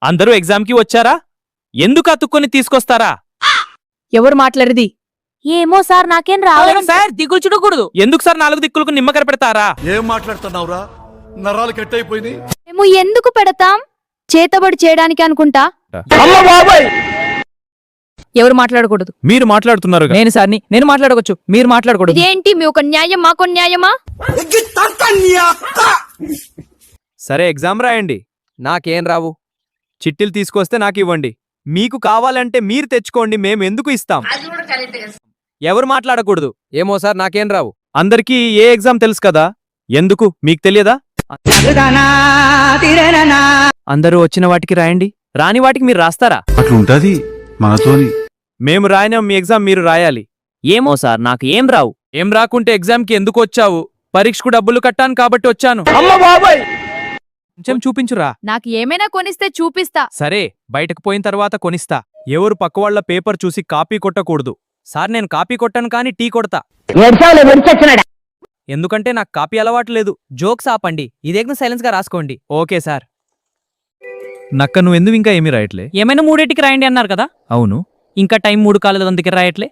అందరూ ఎగ్జామ్కి వచ్చారా? ఎందుకు అతుక్కొని తీసుకొస్తారా? ఎవరు మాట్లాడేది? ఏమో సార్ నాకేం రాలేదు సార్ దిగులు చూడకూడదు. ఎందుకు సార్ 4 దిక్కులకు నిమ్మకర పెడతారా? ఏం మాట్లాడుతున్నావురా? నరాలు కట్ అయిపోయింది. మేము ఎందుకు పెడతాం? చేతబడి చేయడానికి అనుకుంటా. ఎవరు మాట్లాడకూడదు? మీరు మాట్లాడుతున్నారు. నేను సార్ని, నేను మాట్లాడవచ్చు, మీరు మాట్లాడకూడదు. ఇదేంటి మీ ఒక న్యాయం మాకు న్యాయమా? సరే ఎగ్జామ్ రాయండి. నాకేం రావు. చిట్టీలు తీసుకొస్తే నాకు ఇవ్వండి. మీకు కావాలంటే మీరు తెచ్చుకోండి, మేము ఎందుకు ఇస్తాం? ఎవరు మాట్లాడకూడదు. ఏమో సార్ నాకేం రావు. అందరికీ ఏ ఎగ్జామ్ తెలుసు కదా, ఎందుకు మీకు తెలియదా? అందరూ వచ్చిన వాటికి రాయండి, రాని వాటికి మీరు రాస్తారా? అట్లుంటది మనతోని. మేము రాయన మీ ఎగ్జామ్ మీరు రాయాలి. ఏమో సార్ నాకు ఏం రావు. ఏం రాకుంటే ఎగ్జామ్కి ఎందుకు వచ్చావు? పరీక్షకు డబ్బులు కట్టాను కాబట్టి వచ్చాను. కొంచెం చూపించురా. నాకు ఏమైనా కొనిస్తే చూపిస్తా. సరే బయటకు పోయిన తర్వాత కొనిస్తా. ఎవరు పక్కవాళ్ల పేపర్ చూసి కాపీ కొట్టకూడదు. సార్ నేను కాపీ కొట్టాను కానీ టీ కొడతా. ఎందుకంటే నాకు కాపీ అలవాటు లేదు. జోక్స్ ఆపండి, ఇదేగ్న సైలెన్స్ గా రాసుకోండి. Okay sir. నక్క నువ్వు ఎందుకు ఇంకా ఏమీ రాయట్లే? ఏమైనా 3 రాయండి అన్నారు కదా. అవును, ఇంకా టైం 3 కాలేదు, అందుకే రాయట్లే.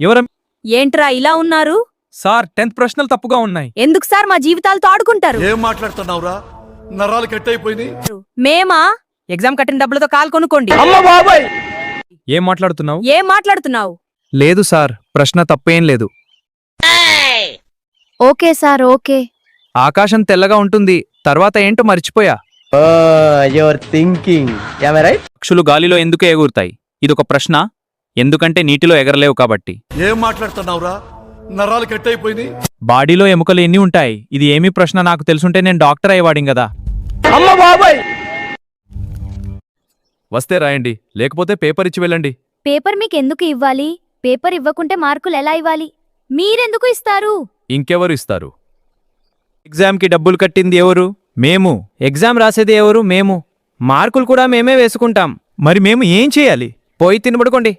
ఎవర ఏంట్రా ఇలా ఉన్నారు? సార్ 10th ప్రశ్నలు తప్పుగా ఉన్నాయి. ఎందుకు సార్ మా జీవితాలతో ఆడుకుంటారు? ఏం మాట్లాడుతున్నావురా? నరాలు కట్ అయిపోయింది. మేమా? ఎగ్జామ్ కట్టిన డబ్బులతో కాల్ కొనుక్కోండి. ఏం మాట్లాడుతున్నావు? ఏం మాట్లాడుతున్నావు? లేదు సార్, ప్రశ్న తప్పేం లేదు. Okay sir okay. ఆకాశం తెల్లగా ఉంటుంది, తర్వాత ఏంటో మర్చిపోయా. పక్షులు గాలిలో ఎందుకు ఎగురుతాయి? ఇదొక ప్రశ్న. ఎందుకంటే నీటిలో ఎగరలేవు కాబట్టి. ఏం మాట్లాడుతున్నావురా? నరాలు కట్ అయిపోయింది. బాడీలో ఎముకలు ఎన్ని ఉంటాయి? ఇది ఏమీ ప్రశ్న. నాకు తెలుసుంటే నేను డాక్టర్ అయ్యేవాడిం కదా. వస్తే రాయండి, లేకపోతే పేపర్ ఇచ్చి వెళ్ళండి. పేపర్ మీకు ఎందుకు ఇవ్వాలి? పేపర్ ఇవ్వకుంటే మార్కులు ఎలా ఇవ్వాలి? మీరెందుకు ఇస్తారు? ఇంకెవరు ఇస్తారు? ఎగ్జామ్కి డబ్బులు కట్టింది ఎవరు? మేము. ఎగ్జామ్ రాసేది ఎవరు? మేము. మార్కులు కూడా మేమే వేసుకుంటాం. మరి మేము ఏం చేయాలి? పోయి తినబడుకోండి.